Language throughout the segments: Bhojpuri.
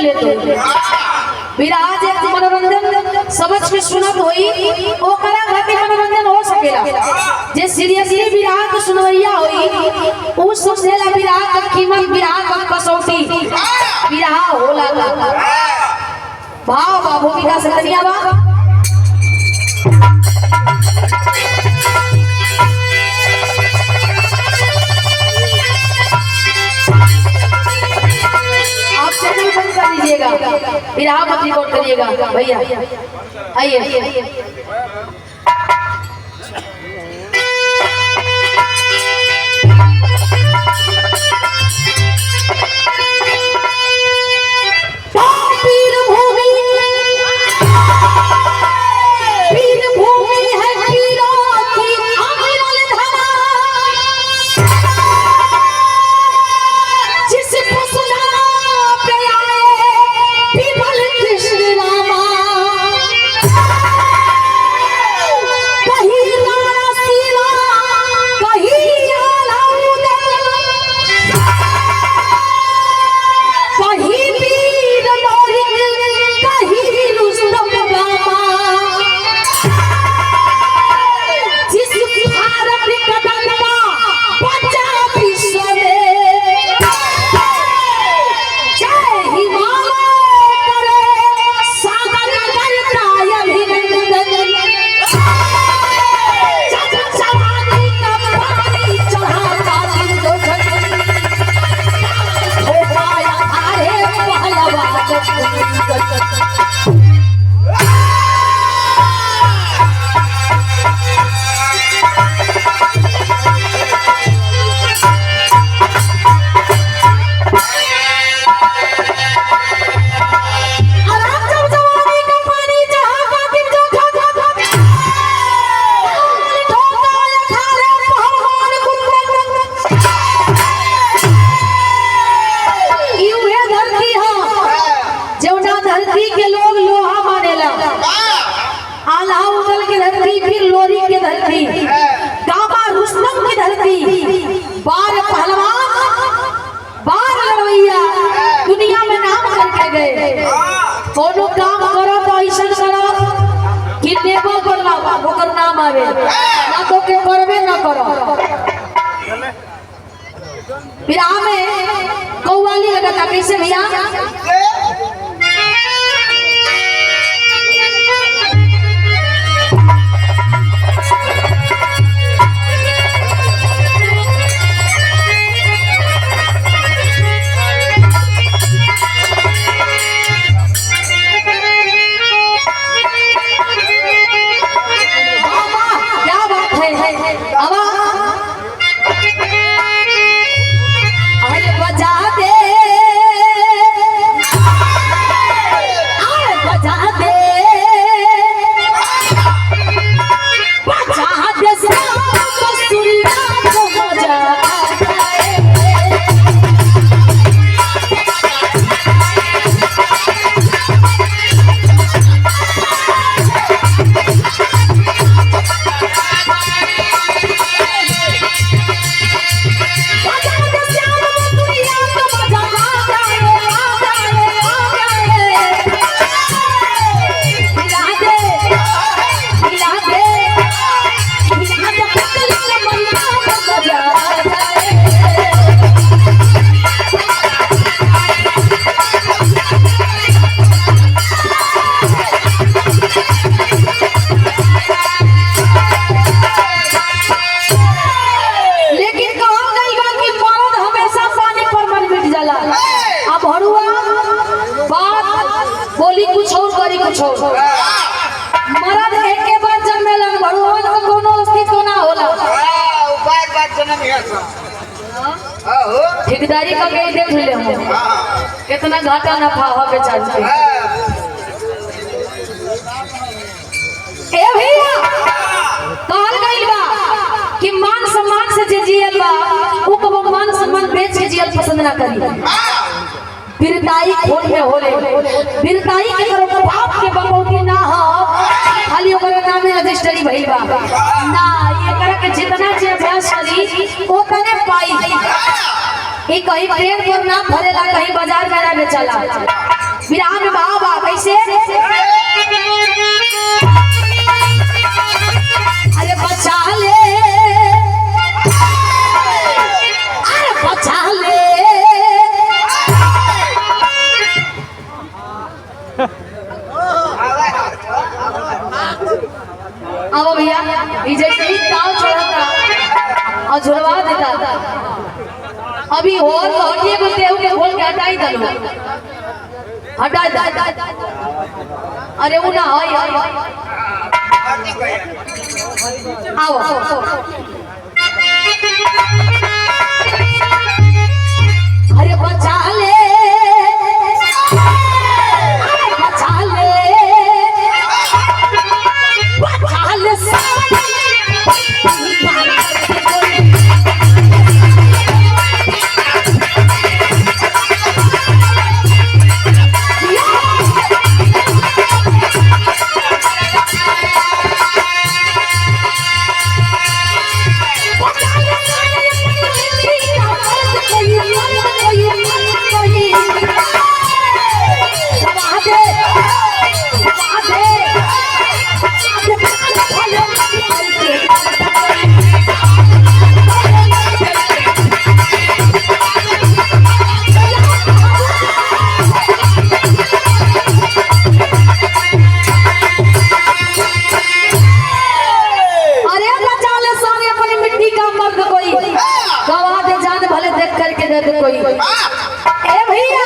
ले तो विराज एक मनोरंजन समझ के सुनत होई ओकरा घाटी मनोरंजन हो सकेला जे सीरियसली विराज के सुनवैया होई उ सोचेला विराज का कीमत विराज का कसौटी विराह होला भाव बा भूमिका से तनिया बा आप चैनल बंद कर दीजिएगा विराह मत रिकॉर्ड करिएगा भैया आइए बार पहलवान बार लड़वैया दुनिया में नाम करके गए कोनो काम करो तो ऐसा करो कि नेबो करना ओकर नाम आवे ना तो के करबे ना करो विराह में कौवाली लगता कैसे भैया मरद एक के बाद जन्मेलन भगवान का कोनो अस्तित्व ना होला उपाय बात जन्म है ठेकेदारी का के देख ले हम कितना घाटा नफा हो बेचारी ए भैया कहल गई बा कि मान सम्मान से जे जियल बा उ को मान सम्मान बेच के जियल पसंद ना करी बिरताई खोल में होले बिरताई के करो तो बाप के बकौती ना हो खाली ओकर नाम में रजिस्ट्री भई बा ना ये करे के जितना जे अभ्यास करी ओतने पाई ई कहीं पेड़ पर ना भरेला कहीं बाजार में ना बेचला अभी और हटिए को देहू के खोल के हटाई दलो हटा दे अरे वो ना होय आओ अरे बचा ले बचा ले बचा ले कोई ए भैया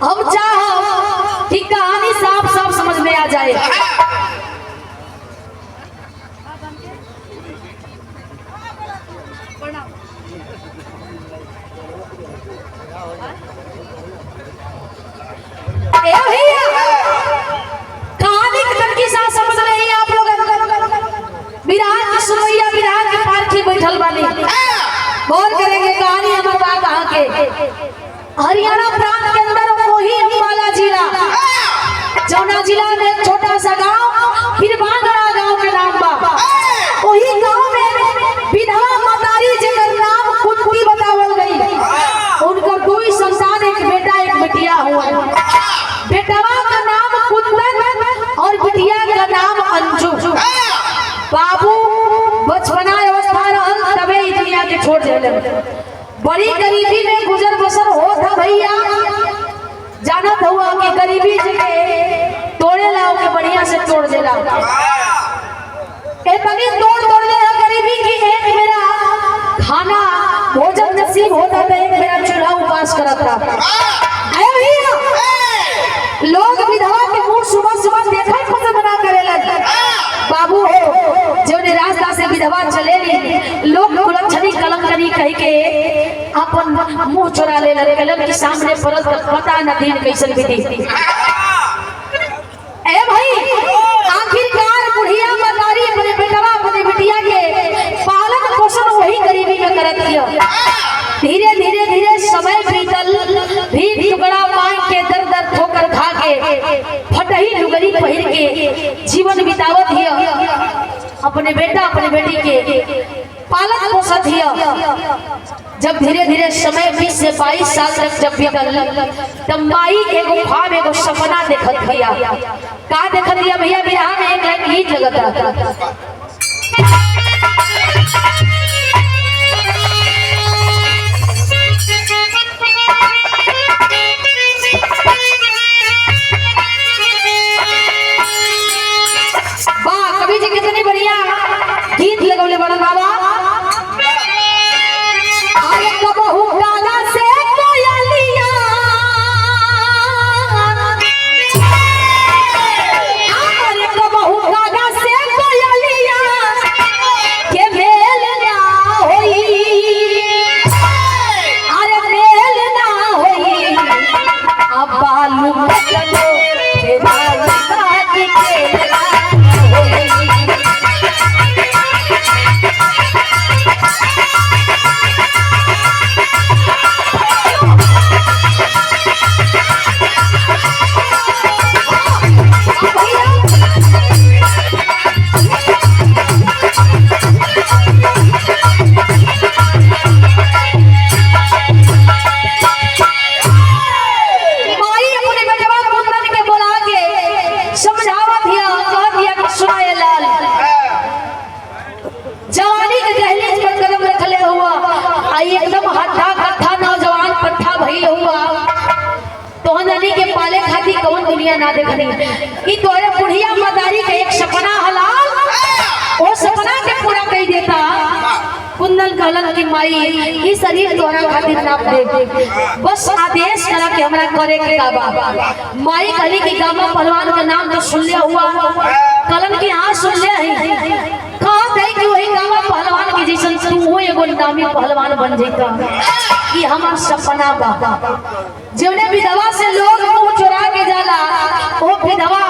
हम चाहो कि कहानी साफ साफ समझ में आ जाए। ए भैया कहानी की साफ समझ नहीं आप लोग विराट की सुनैया विराट के पार्टी बैठल वाली गौर करेंगे कहानी हमारे बात कहाँ के हरियाणा प्रांत के अंदर वही अंबाला जिला जौना जिला में एक छोटा सा गांव फिर बांगड़ा गांव के नाम बा वही गांव में विधवा मतारी जिनका नाम कुंती बतावल गई उनका दो ही संतान एक बेटा एक बिटिया हुआ बेटवा का नाम कुंदन और बिटिया का नाम अंजू बाबू बचपना अवस्था रहल तबे दुनिया के छोड़ देले बड़ी गरीबी में गुजर बसर होत है भैया जानत हुआ कि गरीबी जगह तोड़े लाओ के बढ़िया से तोड़ देला ए तभी तोड़ दे गरीबी की एक मेरा खाना भोजन नसीब होता था एक मेरा चूल्हा उपास करता है भैया लोग विधवा के मुंह सुबह सुबह देखा पसंद ना करेला बाबू हो जो रास्ता से विधवा चले लोग कुलक्षणी कलंकनी कह के अपन मुंह चुरा ले लगे कलम के सामने परत पता न दिन कैसन विधि ए भाई आखिरकार बुढ़िया मतारी अपने बेटवा अपने बिटिया के पालन पोषण वही गरीबी में करत दिया धीरे धीरे धीरे समय बीतल भी टुकड़ा मांग के दर दर ठोकर खा के फटही लुगरी पहिर के जीवन बितावत हिया अपने बेटा अपने बेटी के पालन पोषत हिया जब धीरे धीरे समय 20 से 22 साल तक जब बीतल तब माई एगो ख्वाब एगो सपना देखत हिया का देखत हिया भैया बिहार में एक लाइन गीत लगता वाह कवि जी कितनी बढ़िया गीत लगवले बड़ा बाबा आए कबहू काला से कोयलिया अरे कबहू काला से कोयलिया के मेल ना होई अरे मेल ना होई अब बालू चलो तेरा साथ खेला एकदम हट्ठा कट्ठा नौजवान पट्ठा भइल हुआ तोहनी के पाले खाती कौन दुनिया ना देखनी कि तोरे बुढ़िया मदारी के एक सपना हलाल वो सपना के पूरा कर देता कुंदन कहलन की माई ई शरीर तोरा खातिर ना दे, बस आदेश करा कि हमरा करे के का। माई कहली कि गामा पहलवान का नाम तो सुन लिया हुआ, कहलन की हां सुन लिया है। कहा थे कि वही गामा पहलवान के जैसन तू हो एगो नामी पहलवान बन जैता, ये हमार सपना बा। जौने विधवा से लोग मुंह चुरा के जाला, वो विधवा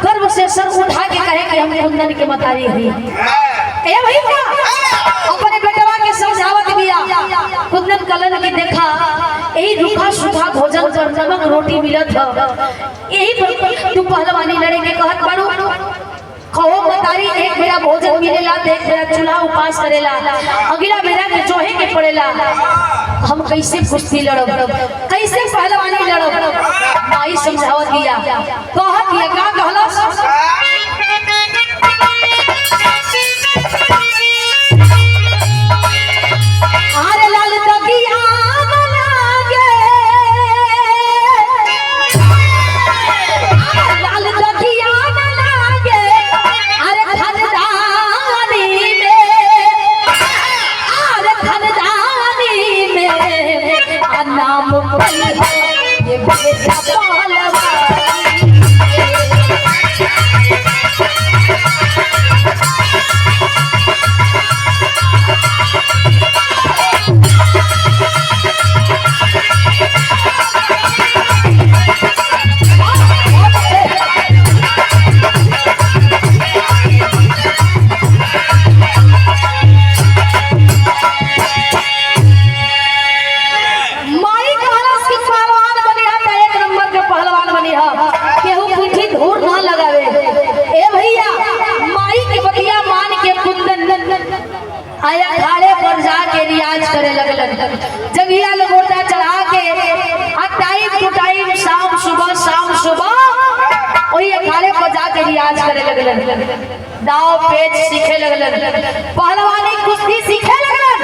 गर्व से सर उठा के कहे कि हम कुंदन के मतारी हई। ए भैया अपने बेटवा के समझावत बिया। कुंदन कलन की देखा यही रूखा सूखा भोजन पर नमक रोटी मिलत है, यही पर तू पहलवानी लड़े के कहत बाड़ू। कहो मतारी एक बेरा भोजन मिलेला, एक बेरा चूल्हा उपास करेला, अगला बेरा के जोहे के पड़ेला। हम कैसे कुश्ती लड़ब, कैसे पहलवानी लड़ब? माई समझावत दिया, कहत दिया का कहलस। अरे लाल तकिया लागे, लाल तकिया लागे, अरे खनदानी में, अरे खनदानी में नाम ये बेटा पहलवान। आया खाड़े पर जाके रियाज करे लगलन, जंगिया लगोटा चढ़ा के टाइम टू टाइम शाम सुबह वही अखाड़े पर जाके रियाज करे लगलन, दाव पेच सीखे लगलन, पहलवानी कुश्ती सीखे लगलन।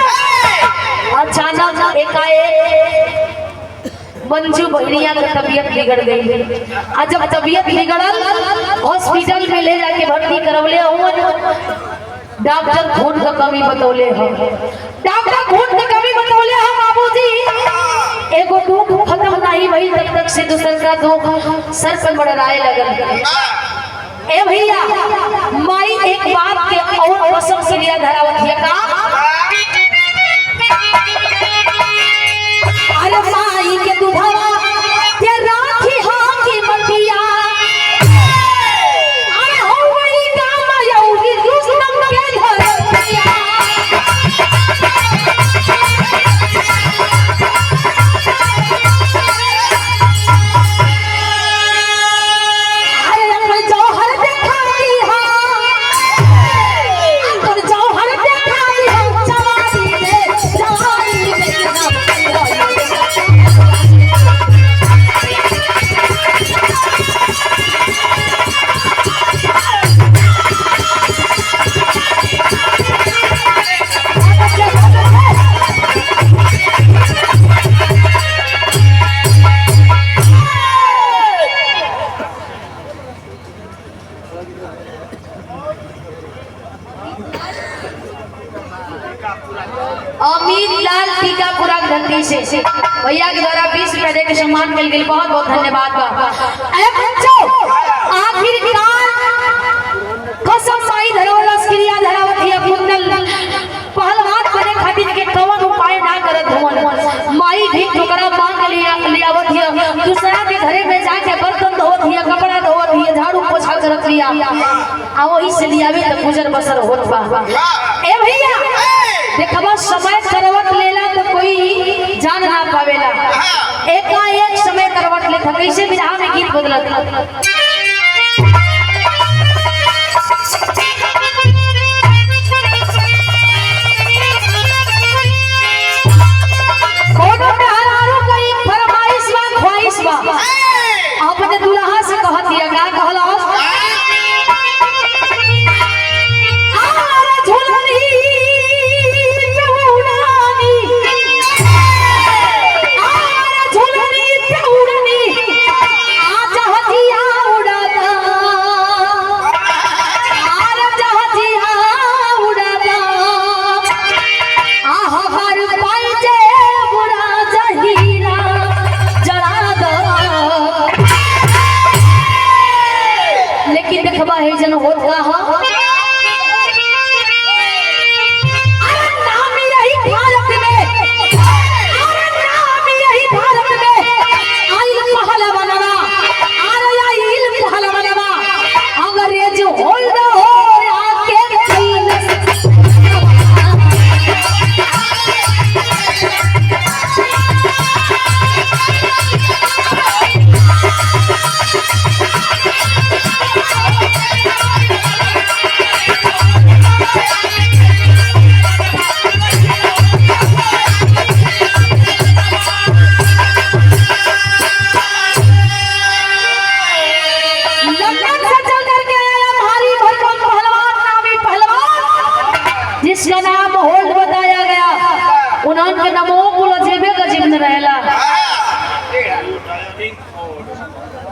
अचानक एकाएक मंजू बहनिया की तबीयत बिगड़ गई। आज जब तबीयत बिगड़ल हॉस्पिटल में ले जाके भर्ती करवले हो, डॉक्टर खून का कमी बतौले हो, डॉक्टर खून की कमी बतौले हो बाबूजी। एगो दुख खत्म नहीं भई तब तक से दूसर का दुख सर पर बढ़ाए लगल। ए भैया माई एक बात के और कसम से लिया धरावत है का, अरे माई के दुधावा के राखी हां की मटिया, अरे हो वही काम यौगी दुश्मन के धरतिया। अरे अपन जौहर देखाई हां, अपन जौहर देखाई हां, जवानी में अमित लाल टीकापुरा घंटी से भैया के द्वारा 20 रुपया दे के सम्मान मिल गई, बहुत बहुत धन्यवाद बा। आखिरकार कसम माई धरोलस क्रिया धरावती कुंदन पहलवान बने खातिर के कौन उपाय ना करत हवन। माई भी टुकड़ा मांग लियावत है, दूसरा के घरे में जाके बर्तन धोत है, कपड़ा धोत है, झाड़ू पोछा करत लिया, आ वही से लियावे त गुजर बसर होत बा। ए भैया देखबा समय करवट लेला तो कोई जान ना पावेला, एकाएक समय करवट लेता कैसे विधा में गीत बदलत। कोनो मेहरारू कई फरमाइश बा ख्वाहिश बा, अपने दुल्हा से कहत दिया का कहलस, उड़ा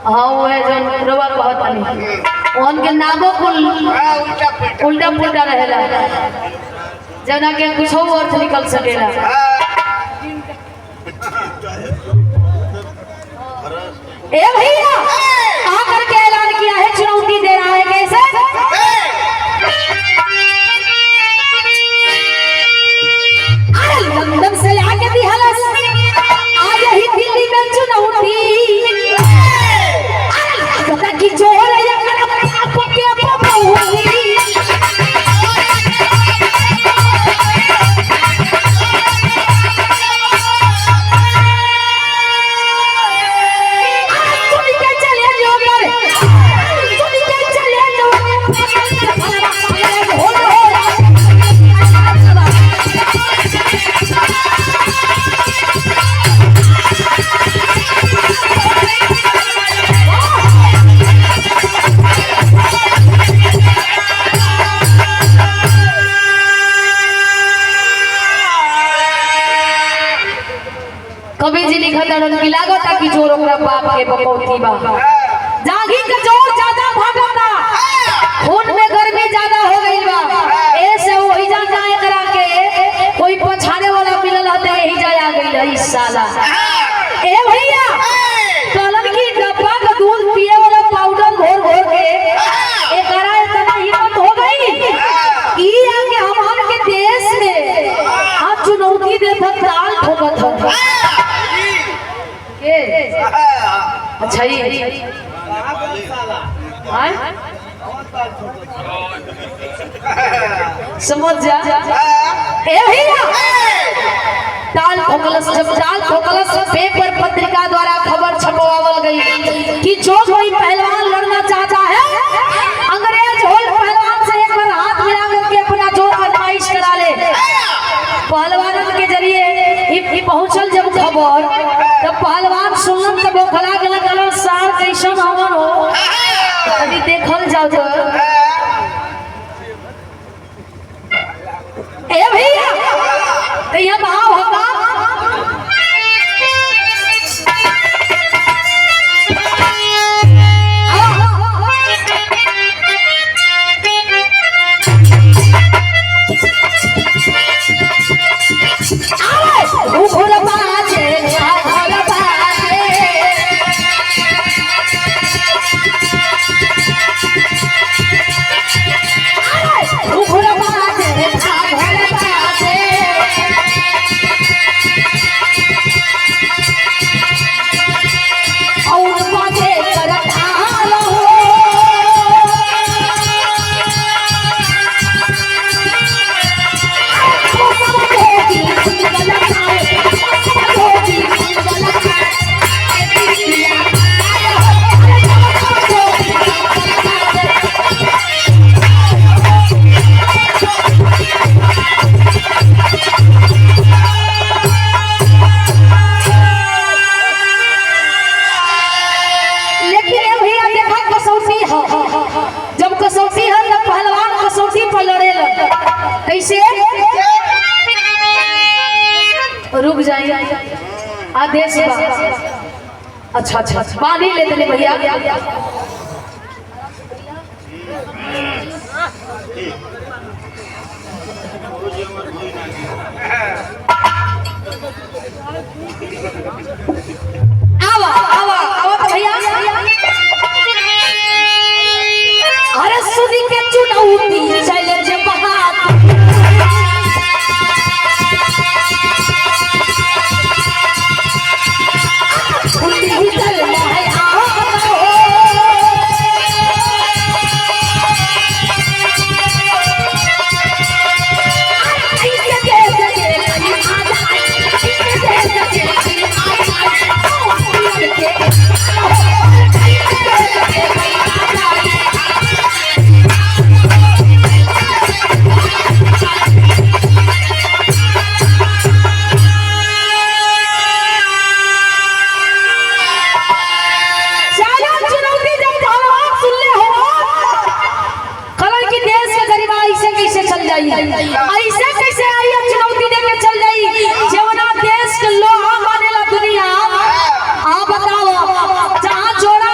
हाँ वो है जो रोवा कहत नहीं उनके नामों कुल उल्टा पुल्टा रहेला जना के कुछ अर्थ निकल सकेला। ए भैया आकर के ऐलान किया है चुनौती दे रहा है कैसे लंदन से आके दी हलस आज ही दिल्ली में चुनौती की जोर कवि जी लिखत की लागत कि जोर ओकरा बाप के बकौती बा जागी के जोर ज्यादा भागता खून में गर्मी ज्यादा हो गई बा ऐसे वही जा जाए करा के कोई पछाड़े वाला मिलल हते यही जाए आ गई रही साला। ए भैया कलन की डब्बा का दूध पिए वाला पाउडर घोर घोर के एकरा इतना हिम्मत हो गई ई आके हमार के देश में आ चुनौती देता ताल ठोकत हो। अच्छा ये समझ जा ए भैया ताल ठोकलस जब ताल ठोकलस पेपर पत्रिका द्वारा खबर छपवावल गई कि जो कोई पहलवान लड़ना चाहता है अंग्रेज हो पहलवान से एक बार हाथ मिला करके अपना जोर आजमाइश करा ले। पहलवान के जरिए पहुंचल जब खबर तब पहलवान सुनन तब खला गला गला सार कैसन हवन हो अभी देखल जाओ तो ए भैया कहिया भाव होगा कैसे रुक जाइए आदेश अच्छा अच्छा पानी ले ले भैया आवा आवा आवा तो भैया अरे सुनी के चुनौती चले जे बहात ऐसे कैसे आई चुनौती देके चल जाई जवना देश के लोहा मानेला दुनिया आ बताओ जहां जोड़ा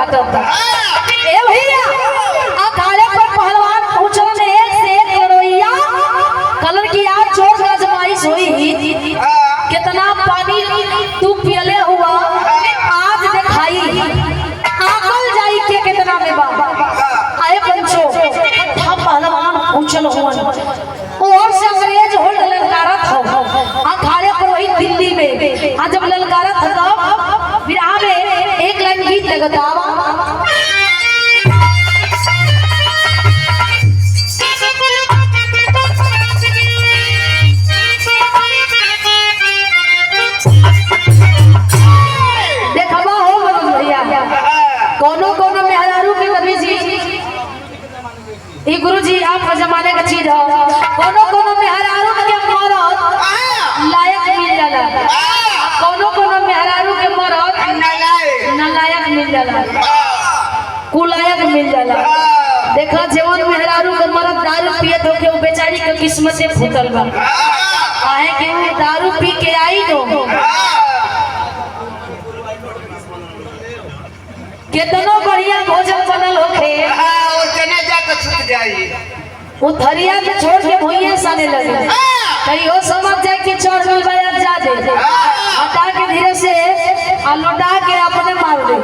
फाटत। ए भैया अखाड़े पर पहलवान पहुंचल एक से एक लड़वैया कलर की आज जोर आजमाइश हुई। कितना पानी तू पियले हुआ आज दिखाई आकल जाई के कितना में बा। आए पंचो हम पहलवान पहुंचल हुआ और से अंग्रेज होल्ड ललकारत हो अखाड़े पर वही दिल्ली में। आज जब ललकारत हो विराह में एक लाइन गीत लगतावा। देखबा हो भैया कोनो कोनो मेहरारू के कभी जी ये गुरु जी आपका जमाने का चीज हो। कोनो कोनो मेहरारू के मरद लायक मिल जाला कोनो कोनो मेहरारू के मरद नालायक मिल जाला कुलायक मिल जाला। देखा जवान मेहरारू के मरद दारू पियत हो के वो बेचारी के किस्मत से फूटल बा। काहे कि वो दारू पी के आई तो कितनो बढ़िया भोजन बनल होखे वो थरिया में छोड़ के भुइया साने लगे। कहीं हो समझ जाए कि चोर मिल गया जा दे हटा के धीरे से लौटा के अपने मार दे।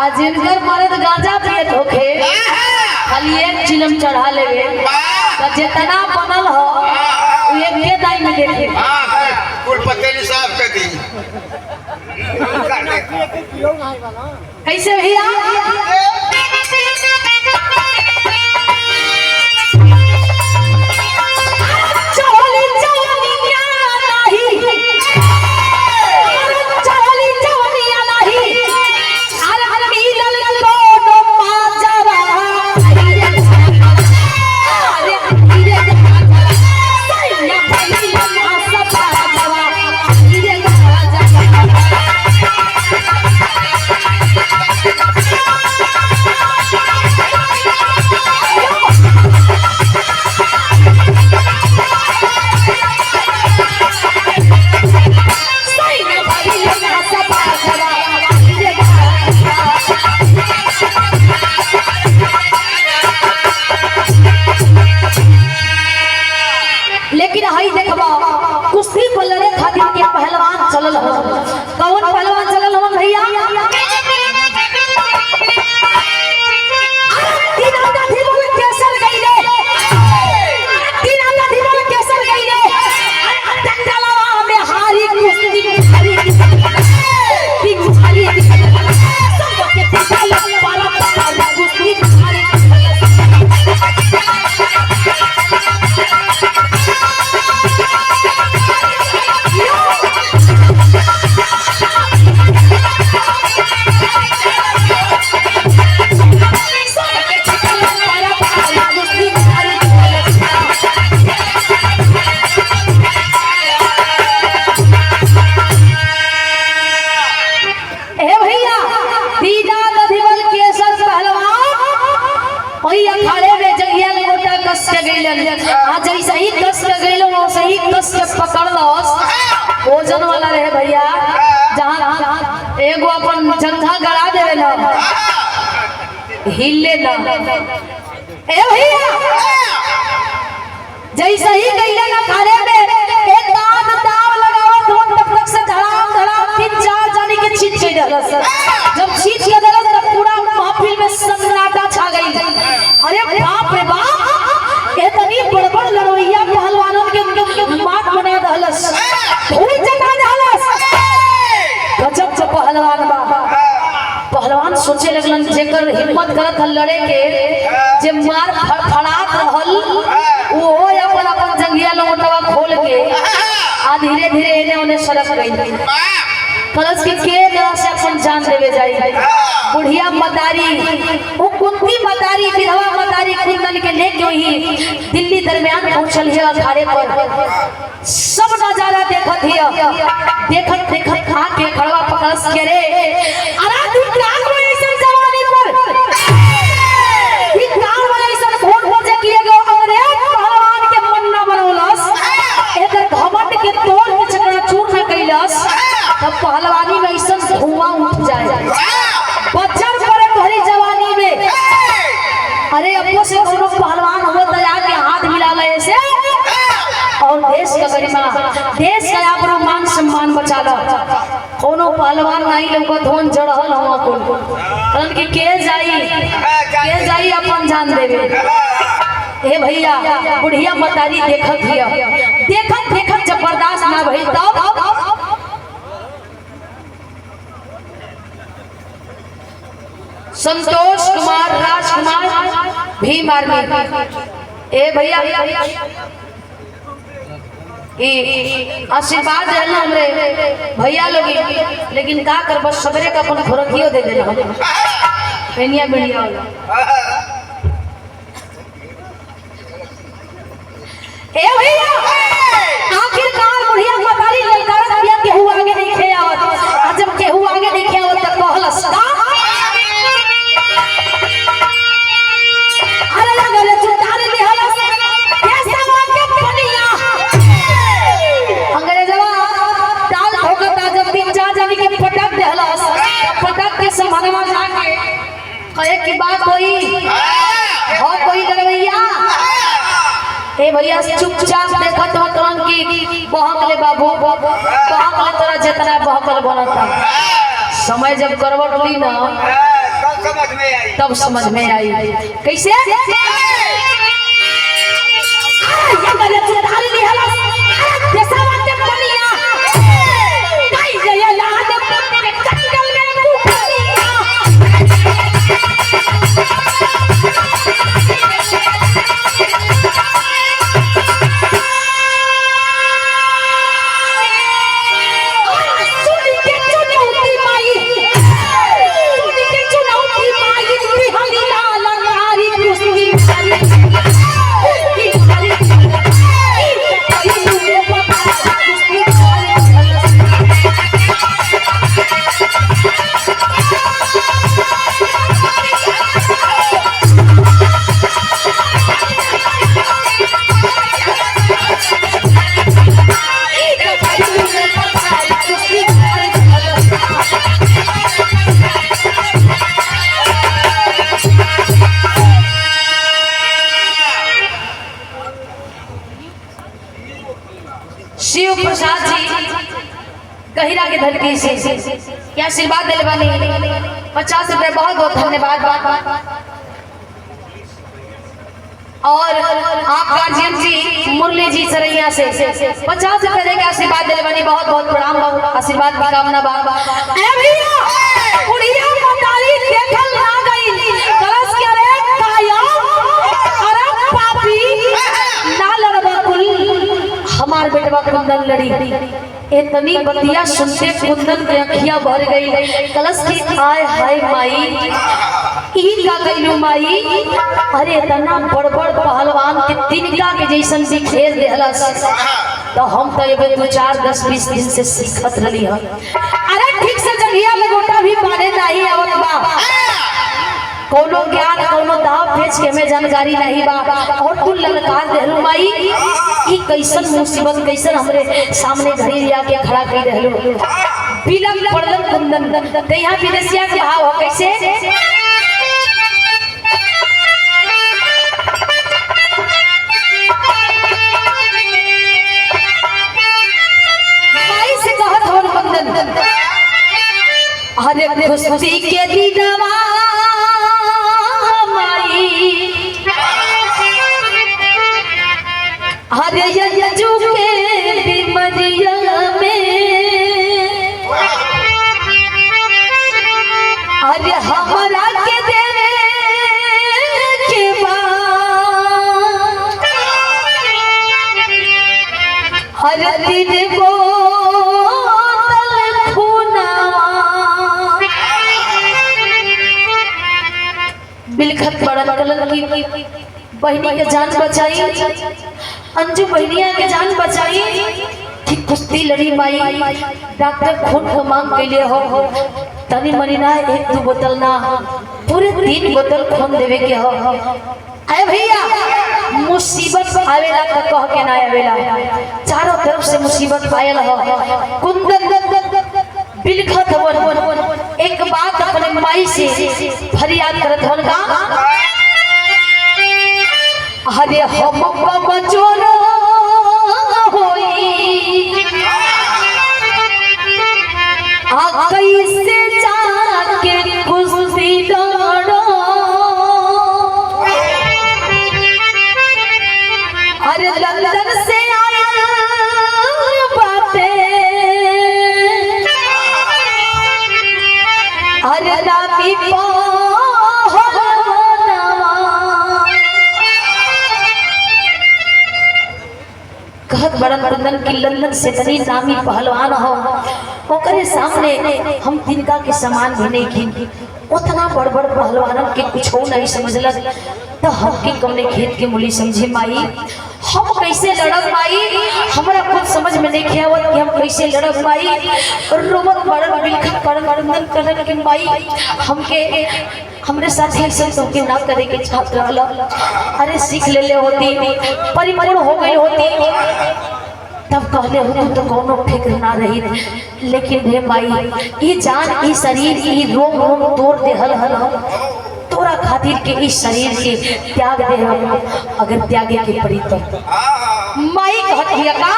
आज जिनकर मर्द गांजा पियत होखे खाली एक चिलम चढ़ा लेवे तो जितना बनल हो एक के दाई में देखे कुल पत्ते साफ कर दी। कैसे भैया लेकिन हई देखबा कुश्ती पर लड़े खातिर के पहलवान चलल हो। कौन पहलवान चलल हो भैया जैसे ही कस के गइल वैसे ही कस के पकड़लस ओजन वाला रहे भैया। जहां एगो अपन जंघा गड़ा देवे ना हिले ना। ए भैया जैसे ही गइल ना खाने में एक दाव लगावत हो तब तक से धड़ाम धड़ाम 3-4 जाने के छींच के देलस। जब छींच के देलस तब पूरा महफिल में सन्नाटा छा गई। अरे बाप रे बाप इतनी बड़बड़ लड़वैया पहलवानों के मात बना दहलस धूल जमा दहलस। गजब से पहलवान बा। पहलवान सोचे लगलन जेकर हिम्मत करत हल लड़े के जे मार फड़फड़ात रहल वो अपन अपन जंगिया लोटवा खोल के आ धीरे धीरे एने ओने सड़क गई। कलश के जरा से अपन जान देवे जाई। बुढ़िया मदारी वो कुंती मदारी विधवा मदारी कुंदन के लेके ही दिल्ली दरमियान पहुंचल है अखाड़े पर। सब नजारा देखत हिया देखत देखत खा के खड़वा पकड़स के रे अरे तू कान में ऐसे जवानी पर ई कान में ऐसे घोट हो जा किए गो अरे पहलवान के मन ना बनौलस एकर घमंड के तोड़ के चकरा चूर न कैलस तब पहलवानी में ऐसे धुआं उठ जाए। बच्चा अरे अपो से कोनो पहलवान हो तो आके हाथ मिला ले ऐसे और देश का गरिमा देश का अपना मान सम्मान बचा लो। कोनो पहलवान नहीं लोग धोन जड़हल हो कुल कारण कि के जाई अपन जान देवे। ए भैया बुढ़िया मतारी देखत हिया देखत जब बर्दाश्त ना भई तब संतोष कुमार राजकुमार भीम आर्मी। ए भैया आशीर्वाद है ना हमरे भैया लोग लेकिन का कर बस सबरे का अपन खुरकियो दे देना पेनिया बढ़िया ए भैया आखिरकार बुढ़िया मतारी ललकार दिया केहू आगे नहीं खे आवत जब केहू आगे नहीं खे आवत त कहलस का अरे लगल चुतार दिहलस कैसा वाके पनिया अंग्रेजवा डाल ठोकता जब तीन चार जनी के पटक देहलस पटक के समनवा जाके कहे की बात होई हो कोई डरवैया। ए भैया चुपचाप देखत हो तोन की बहक ले बाबू बहक ले तोरा जितना बहकल बनता समय जब करवट ली ना तब समझ में आई कैसे शिव प्रसाद जी गहिरा के धरती से क्या आशीर्वाद दिले वाले 50 रुपए बहुत बहुत धन्यवाद। और आप गार्जियन जी मुरली जी सरैया से 50 रुपए देके आशीर्वाद दिले वाली बहुत बहुत प्रणाम आशीर्वाद की कामना बा। ए भैया बुढ़िया मतारी देखल ना गई तरस के रे काया अरे पापी ना लड़बा कुल हमार बेटवा कुंदन लड़ी इतनी बतिया सुनते कुंदन की अखियां भर गई कलश की आय हाय माई ई का गईलू माई अरे इतना बड़ बड़ पहलवान के तिनका के जैसन भी खेल देहलस तो हम तो ये 4-10-20 दिन से सीखत रही है। अरे ठीक से जंगिया में गोटा भी मारे नहीं आवत बा कोनो ज्ञान कोनो दाव पेच के में जानकारी नहीं बा और तू ललकार देहलू माई ई कैसन मुसीबत कैसन हमरे सामने घड़ी आके खड़ा कर देहलू बिलक पड़लन कुंदन ते यहां विदेशिया के भाव हो कैसे माई से कहत हो कुंदन अरे खुशी के दीदवा हरे यजू के बिमरिया में अरे हमरा के देवे के बाद हर दिन बोतल खूना बिलखत बड़न कलन की बहनी के जान बचाई अंजू बहनिया के जान बचाई कि कुश्ती लड़ी माई डॉक्टर खून को मांग के लिए हो तनी मनी ना 1-2 बोतल ना पूरे 3 बोतल खून देवे के हो। अरे भैया मुसीबत आवेला का कह के ना आवेला चारों तरफ से मुसीबत आयल हो कुंदन बिलखत हो एक बात अपने माई से फरियाद करत होन का अरे हम बचोर होई आ कैसे जाके खुशी लड़ो अरे लंदन से आया बातें अरे रामी कहत बड़न बड़न की लंदन से तनी नामी पहलवान हो ओकरे सामने हम तिनका के समान भी नहीं की उतना बड़ बड़ पहलवानन के कुछ हो नहीं समझलक तो हम के कमने खेत के मूली समझे माई हम कैसे लड़ब माई हमरा कुछ समझ में नहीं आवत कि हम कैसे लड़ब माई रोमत बड़न बिलखत बड़न करन के माई हमके हमरे साथ ऐसे तो के ना करे के चाहत रहला अरे सीख ले होती परिपूर्ण हो गई होती तब कहले हो तो कोनो फिक्र ना रही लेकिन हे माई ई जान ई शरीर ई रोम रोम तोड़ देहल हल तोरा खातिर के इस शरीर के त्याग दे हम अगर त्यागे के पड़ी तो माई कहत हिया का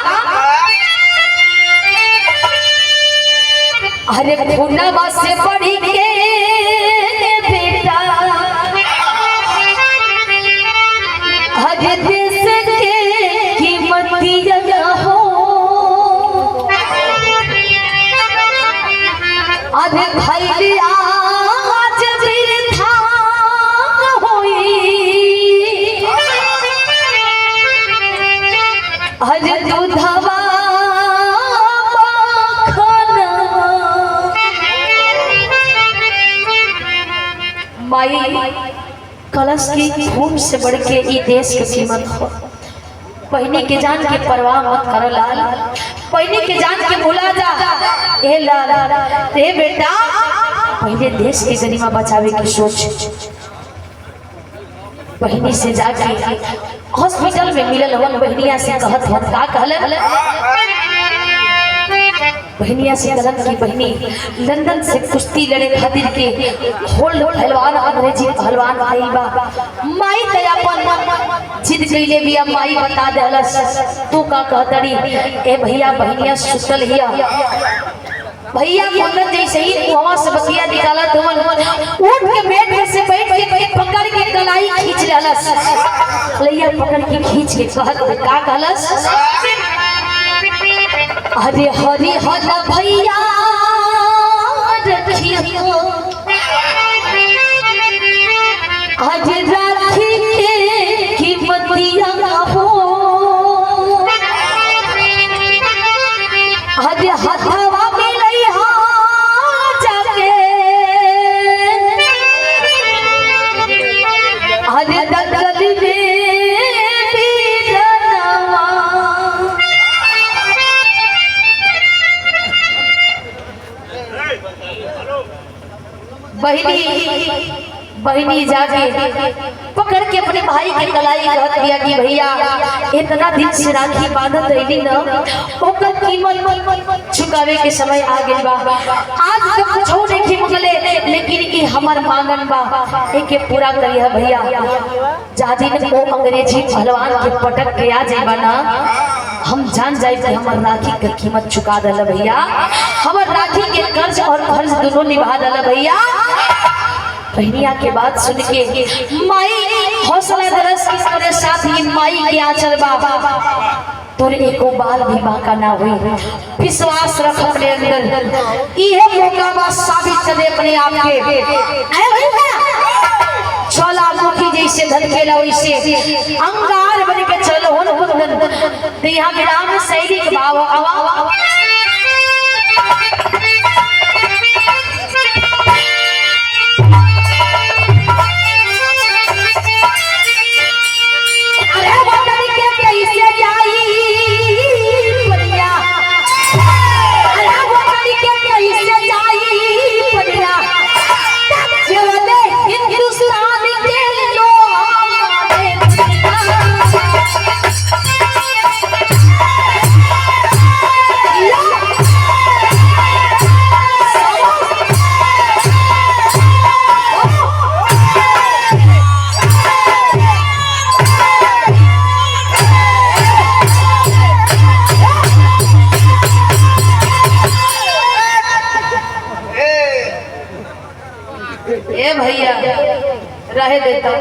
अरे खुनवा से बढ़ी के बेटा अरे देश के कीमत दिया हो अरे भाई आज बिरथा होई अरे दूधवा माई कलश की खून से बढ़ के ये देश की कीमत हो पहनी के जान के परवाह मत करो लाल पहनी के जान के भुला जा ए लाल रे बेटा पहले देश की गरिमा बचावे की सोच बहनी से जाके हॉस्पिटल में मिलल हवन बहनिया से कहत हवन का कहले बहनिया से गलत की बहनी लंदन से कुश्ती लड़े खातिर के होल्ड पहलवान अंग्रेजी पहलवान आइल बा माई दयापन जिद कइले बिया माई बता देलस तू का कहतड़ी ए भैया बहनिया सुतल हिया भैया मुन्नत जैसे ही वहां से बसिया निकाला तुमन उठ के बेड में से बैठ के पकड़ के गलाई खींच लेलस लैया पकड़ के खींच के कहत का कहलस अरे हरि हर भैया रखियो आज राखी के कीमत दिया हो आज हथवा मिलई हा जाके आज दगल में बहनी जाके पकड़ के अपने भाई के कलाई कहत दिया कि भैया इतना दिन से राखी बांधत रही न ओकर कीमत चुकावे के समय आ गई बा आज तक कुछ हो नहीं मगले लेकिन ई हमर मांगन बा एके पूरा करिया भैया जादी ने वो अंग्रेजी पहलवान के पटक के आ जाइबा ना हम जान जाए कि हमर राखी के कीमत चुका दल भैया हमर राखी के कर्ज और फर्ज दोनों निभा दल भैया बहनिया के बात सुन के माई हौसला दरस के साथ ही माई के आंचल बा तोरे एको बाल भी बाका ना हुई विश्वास रख अपने अंदर इहे मौका बा साबित कर दे अपने आप के आए भैया छोला मुखी जैसे धड़केला वैसे अंगार बन के चलो हो तो यहाँ विराम शैली के भाव आवा Yeah. ए भैया रहे देता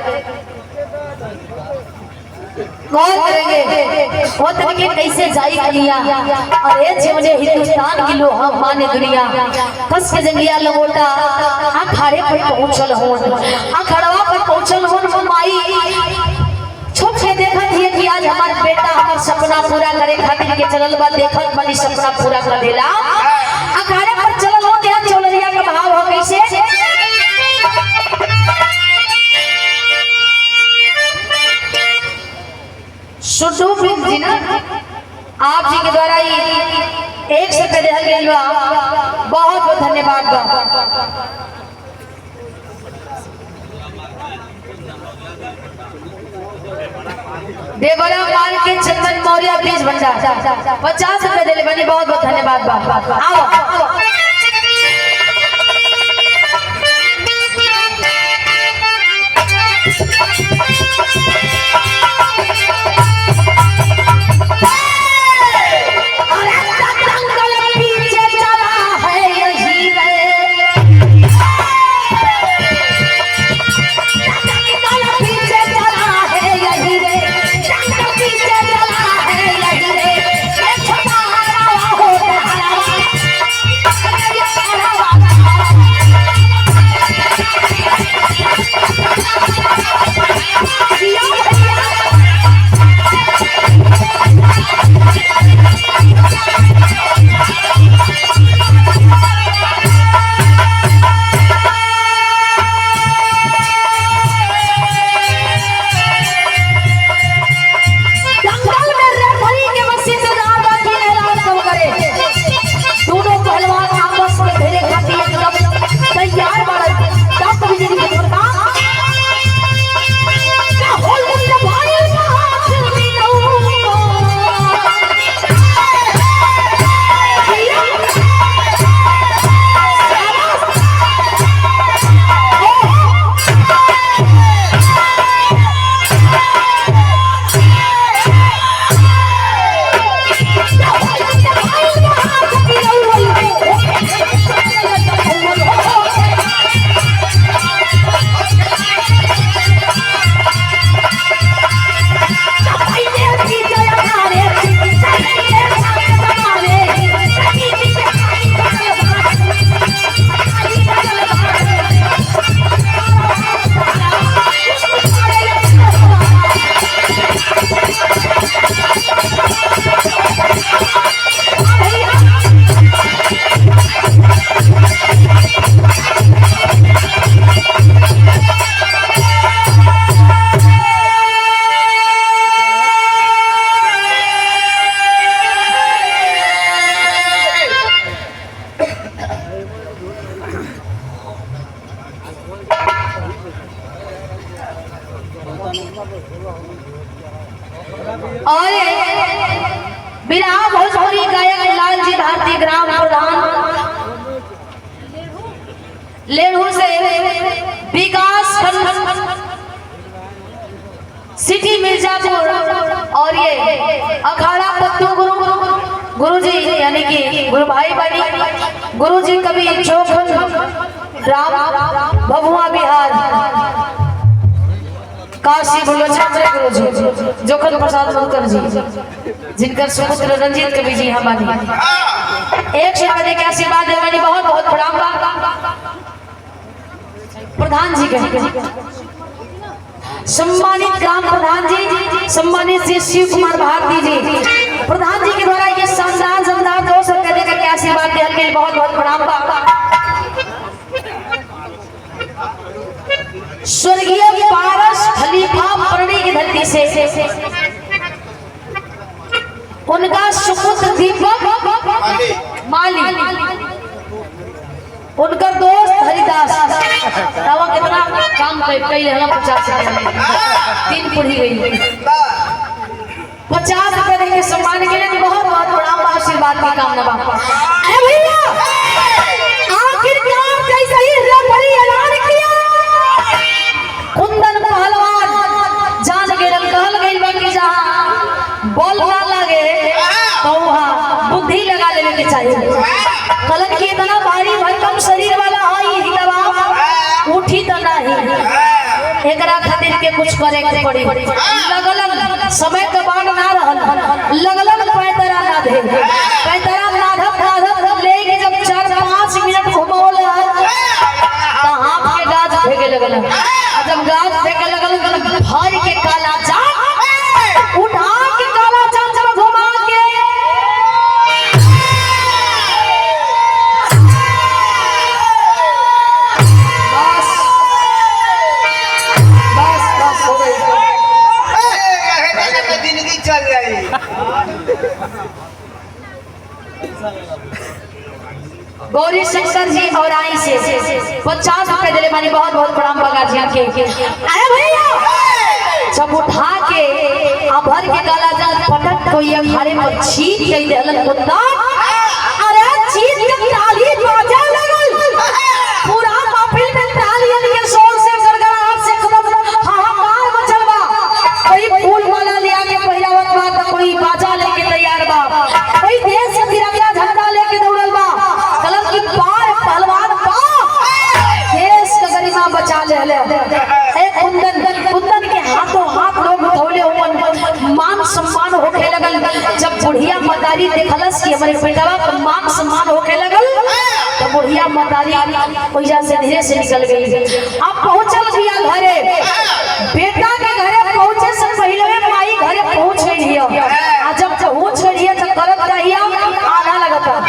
कौन करेंगे वो तरीके कैसे जाई दुनिया अरे जीवने हिंदुस्तान की लोहा माने दुनिया कस के जंगिया लंगोटा अखाड़े पर पहुंचल होन अखाड़वा पर पहुंचल होन माई छुप के देखत है कि आज हमार बेटा हमार सपना पूरा करे खातिर के चलल बा देखत बनी सपना पूरा कर देला अखाड़े पर चलल हो तेरा चौलरिया का भाव हो कैसे सुशोभित जी ना आप जी के द्वारा ही 100 रुपये दिया गया बहुत बहुत धन्यवाद बा देवरा माल के चंदन मौर्य बीज भंडार 50 रुपये दिले बनी बहुत बहुत धन्यवाद बा आओ और बिरहा भोजपुरी गायक लालजी भारती ग्राम प्रधान लेहू से विकास सिटी मिर्जापुर और ये अखाड़ा पत्तू गुरु जी यानी कि गुरु भाई बड़ी गुरु जी कभी चौखन ग्राम भभुआ बिहार काशी बुलचंद्र गुरु जी जोखन प्रसाद मुकर जी जिनकर सुपुत्र रंजीत कवि जी हमारी 100 रुपये के आशीर्वाद देवानी बहुत बहुत प्रणाम प्रधान जी के सम्मानित ग्राम प्रधान जी सम्मानित श्री शिव कुमार भारती जी प्रधान जी के द्वारा ये शानदार शानदार 200 रुपये देकर के आशीर्वाद दिया के बहुत बहुत प्रणाम स्वर्गीय पारस खलीफा परणी की धरती से उनका सुपुत्र दीपक माली उनका दोस्त हरिदास तवा कितना काम पहले हम 50 रुपये 3 पूरी गई 50 रुपये देके सम्मान के लिए बहुत बहुत प्रणाम आशीर्वाद की कामना भैया आखिरकार कैसे ही रेफरी ऐलान किया कुंदन पहलवान जान के कहल गई बाकी जहां बॉल ना लगे तो वहां बुद्धि लगा लेने के चाहिए कलन की इतना भारी भरकम शरीर वाला आई ही दबा उठ एकरा खातिर के कुछ करे के पड़ी। लगलन समय के बाद ना रहल, लगलन पैदरा ना दे, पैदरा नाधत नाधत लेके जब 4-5 मिनट घुमौल तो हाथ के गाज फेंके लगलन। जब गाज फेंके लगलन भर के काला चाँद उठा के काला चाँद जब घुमा के बस हो गई। जिंदगी चल जाए। गौरी शंकर जी और आई से 50 रुपए दिले मानी, बहुत बहुत प्रणाम बगा जी के। अरे भैया जब उठा के भर के काला जात पटक कोई घरे पर छीट के देलन कुत्ता। अरे छीट के ताली बाजा लगल, पूरा महफिल में तालियन के शोर से गड़गड़ाहट से एकदम हाहाकार मचल बा। कोई फूल माला लिया के पहिरावत बा, तो कोई बाजा लेके तैयार बा, कोई देश के तिरंगा झंडा लेके दौड़ल बा। कलम की पार पहलवान बा देश का गरिमा बचा ले। एक कुंदन के हाथों हाथ लोग धौले हुवन, मान सम्मान होके लगल। जब बुढ़िया मदारी देखलस कि हमारे बेटवा का मान सम्मान होके लगल, तो बुढ़िया मदारी ओइजा से धीरे से निकल गई। अब पहुंचल बिया घरे, बेटा के घरे पहुंचे से पहले माई घरे पहुंच गई है। जब पहुंच गई है तो करत रहिया आधा लगता।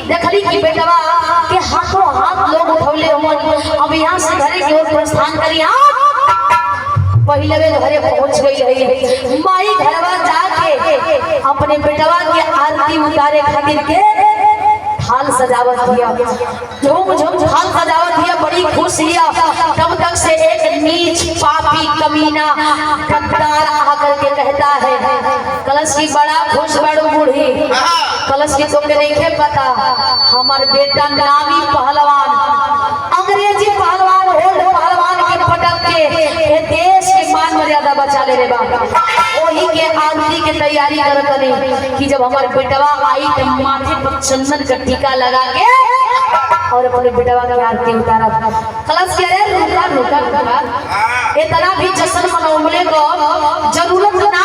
देखली कि बेटवा के हाथों हाथ लोग उठौले हुवन। अब यहाँ से घरे की ओर प्रस्थान करिया। पहले वे घरे पहुंच गई रही। माई घरवा जाके अपने बेटवा की आरती उतारे खातिर के थाल सजावत दिया, झूम झूम थाल सजावत दिया, बड़ी खुश हिया। तब तक से एक नीच पापी कमीना गद्दार आकर के कहता है, कलश की बड़ा खुश बड़ू बूढ़ी, कलश की तुमने नहीं पता हमार बेटा नामी पहलवान, अंग्रेजी पहलवान, ओल्ड पहलवान के पटक के देश के मान मर्यादा बचा ले रे बाबा। वही के आरती के तैयारी करत नहीं कि जब हमारे बेटवा आई तो माथे पर चंदन का टीका लगा के और अपने बेटवा की आरती उतारा। कलश कह रहे रुका रुका रुका, इतना भी जश्न मनाने को जरूरत ना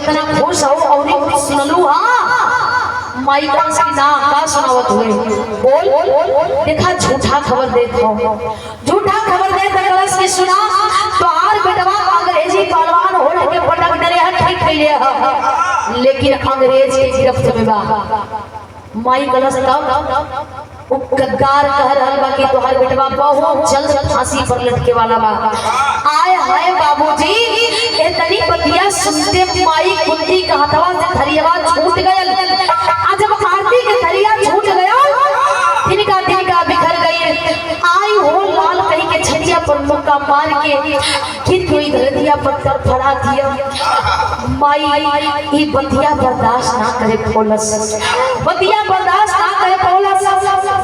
इतना खुश हो और नहीं सुनलू हाँ माई का ना का सुनावत हुए बोल देखा झूठा खबर देखो झूठा खबर दे कलश के सुना तो आर बेटवा अंग्रेजी पहलवान हो के पटक डरे है ठीक कैले है लेकिन अंग्रेज के गिरफ्त में बा माई कलश का गद्दार कह रहल बा कि तोहर बेटवा बहुत जल्द फांसी पर लटके वाला बा आय हाय बाबूजी ए तनी बतिया सुनते माई कुंती का हथवा से थरियावा छूट गयल आ जब आरती के थरिया छूट गया तिनका बिखर गई आई हो लाल कहीं के छरिया पर मुक्का मार के गिर कोई धरतिया पत्थर फड़ा दिया माई ई बतिया बर्दाश्त ना करे पोलस बतिया बर्दाश्त ना करे पोलस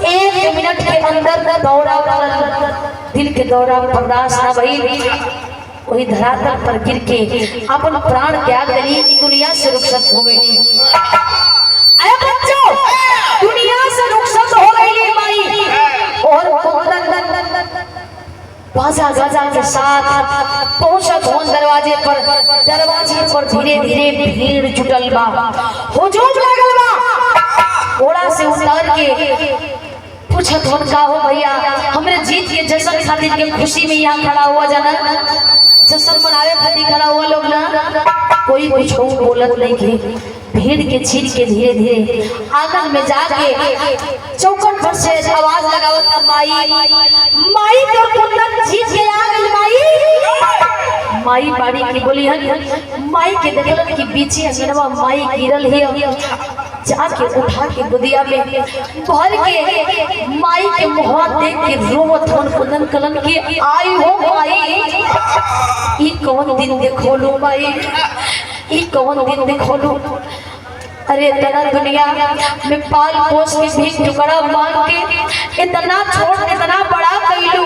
1 मिनट के अंदर दौरा दिल के दौरा बर्दाश्त ना भई वही धरातल पर गिर के अपन प्राण त्याग दिली दुनिया से रुखसत हो गई अरे बच्चों दुनिया से रुखसत हो गई माई और बाजा गाजा के साथ पहुंचत हो दरवाजे पर धीरे धीरे भीड़ जुटल बा हुजूम लागल बा ओड़ा से उतर के पूछत हो का हो भैया हमरे जीत के जश्न खातिर के खुशी में यहाँ खड़ा हुआ जाना जश्न मनावे खातिर खड़ा हुआ लोग ना कोई कुछ बोलत नहीं के भीड़ के छीन के धीरे धीरे आंगन में जाके चौकट पर से आवाज लगावत माई तो कुंदन जीत के आ गई माई बाड़ी की बोली हन माई के देखलन कि पीछे अंगनवा माई गिरल है जाके उठा के गोदिया में भर के माई के मुंह देख के रोवत होन कुंदन कलन की आई हो माई ई कौन दिन देखोलू माई ई कौन दिन देखोलू अरे तना दुनिया में पाल पोस के भीख टुकड़ा मांग के इतना छोड़ इतना बड़ा कैलू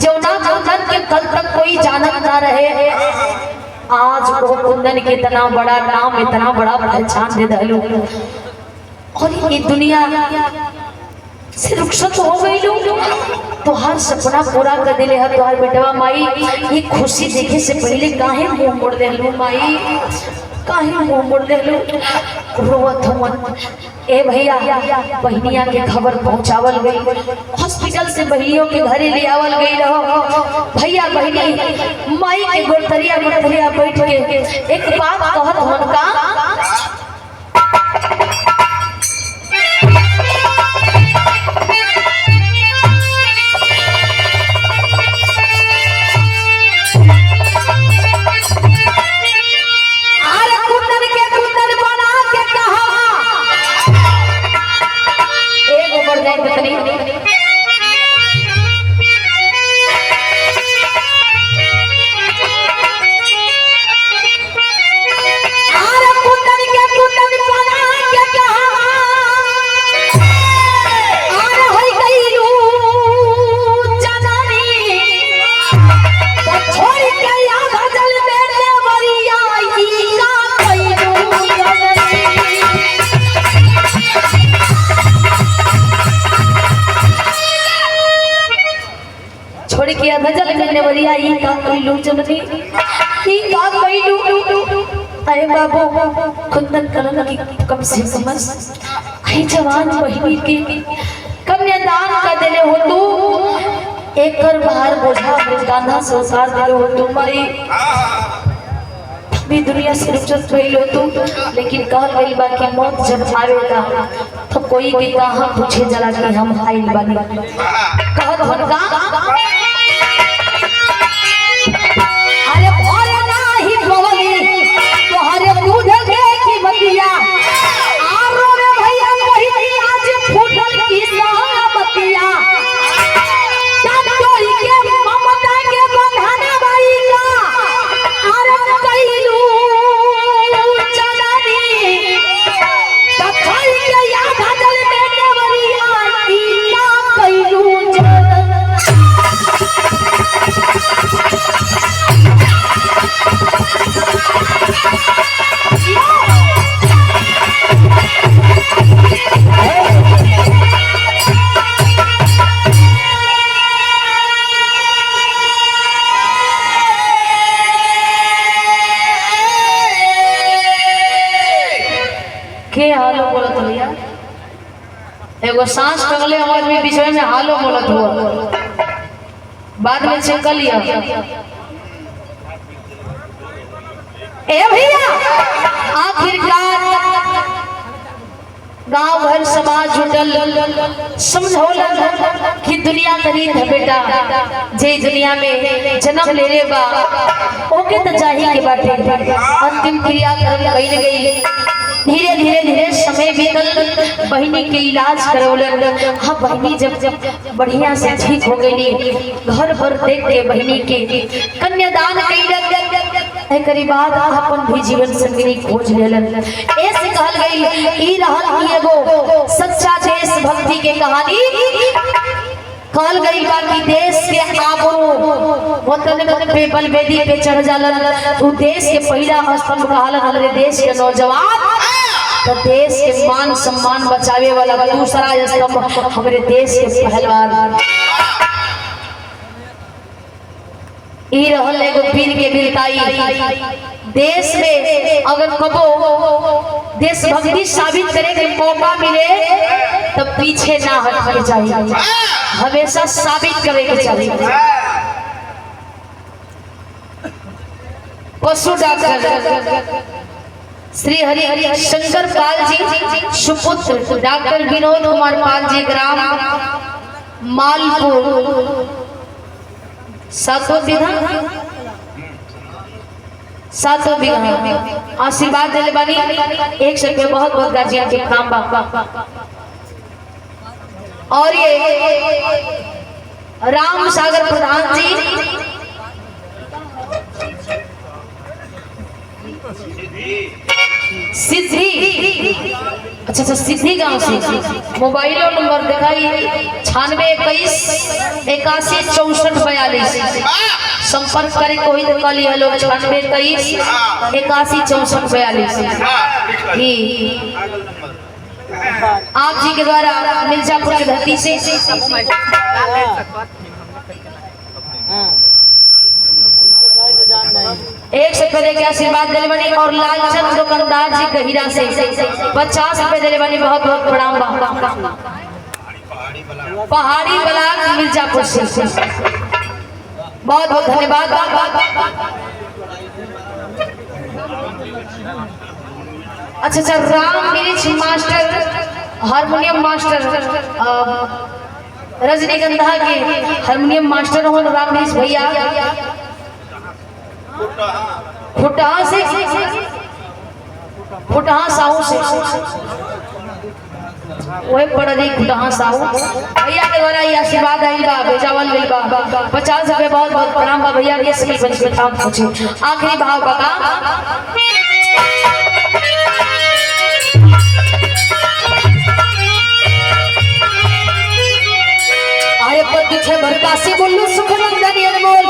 जो ना कुंदन के कल तक कोई जानत ना रहे आज वो कुंदन के इतना बड़ा नाम इतना बड़ा पहचान दे दलू और ये दुनिया से रुखसत हो गई तो हर सपना पूरा कर दिले है तो हर बेटवा माई ये खुशी देखे से पहले काहे मुंह मोड़ देलू माई काहे मुंह मोड़ देलू रोवत हमन ए भैया बहनिया के खबर पहुंचावल गई हॉस्पिटल से बहनियों के घरे ले आवल गई रहो भैया बहनी माई के गोलतरिया गोलतरिया बैठ के एक बात कहत हमन का अरे बाबू कुंदन कलन की कम से कम आई जवान बहनी के कन्यादान कर देले हो तू एकर बाहर बोझा कांधा से उतार देले हो तू माई भी दुनिया से रुखसत भइल हो तू लेकिन कहल गइल बा कि मौत जब आवेला तो कोई भी कहां पूछे जला कि हम आइल बानी कहत हन का अरे भोरे नाही बोली तोहरे दूध देखी बतिया आरो रे भैया कही आज फूटल की बतिया तोरी के ममता के बंधना बाई का अरे कइलू चनानी तखई के याद जल में देवरिया ई ना कइलू के हालो बोलत भैया एगो सांस टंगले आवाज में बीच में हालो बोलत हुआ बाद में चेक कर लिया ए भैया आखिरकार गांव भर समाज जुटल समझौलन कि दुनिया करीब है बेटा जे दुनिया में जन्म ले ले बा ओके त चाहिए के बाटे अंतिम क्रिया कर्म कइल गई धीरे धीरे धीरे समय बीतल बहिनी के इलाज करौलन हाँ बहिनी जब बढ़िया से ठीक हो गई घर भर देख के बहिनी के कन्यादान कइलन एकरी बाद अपन भी जीवन संगिनी खोज लेलन ऐसे कहल गई ई रहल एगो सच्चा देशभक्ति के कहानी कहल गई बाकी देश के आबो वतन पे बलवेदी पे चढ़ जालन तू देश के पहला स्तंभ कहलन हमारे देश के नौजवान तो देश के मान सम्मान बचावे वाला दूसरा स्तंभ हमारे देश के पहलवान ई रहल एगो वीर के वीरताई देश में अगर कबो देशभक्ति साबित करे के मौका मिले तो पीछे ना हटना चाहिए हमेशा साबित करे के चाहिए पशु डॉक्टर श्री हरि शंकर पाल जी सुपुत्र डॉक्टर विनोद कुमार पाल जी ग्राम मालपुर सातों बीघा आशीर्वाद दिले बानी 100 रुपये बहुत बहुत गाजिया के काम बा और ये राम सागर प्रधान जी सिद्धि अच्छा सिद्धि गांव से मोबाइल नंबर दिखाई 9621816442 संपर्क करे कोई तो कल हेलो 9621816442 आप जी के द्वारा मिर्जापुर की धरती से 100 रुपये दे के आशीर्वाद दिले बनी और लालचंद दुकानदार जी गहिरा से 50 रुपये दिले बनी बहुत बहुत प्रणाम पहाड़ी ब्लॉक मिर्जापुर से बहुत बहुत धन्यवाद अच्छा राम मिर्च मास्टर हारमोनियम मास्टर रजनीगंधा के हारमोनियम मास्टर हो राम मिर्च भैया फुटहा साहू से वही पड़ रही फुटहा साहू भैया के द्वारा ये आशीर्वाद आइल बा भेजावल गइल बा 50 रुपये बहुत बहुत प्रणाम बा भैया ये सभी पंचमेता पूछे आखिरी भाव बका अरे पर पीछे भरका से बोलू सुखनंदन अनमोल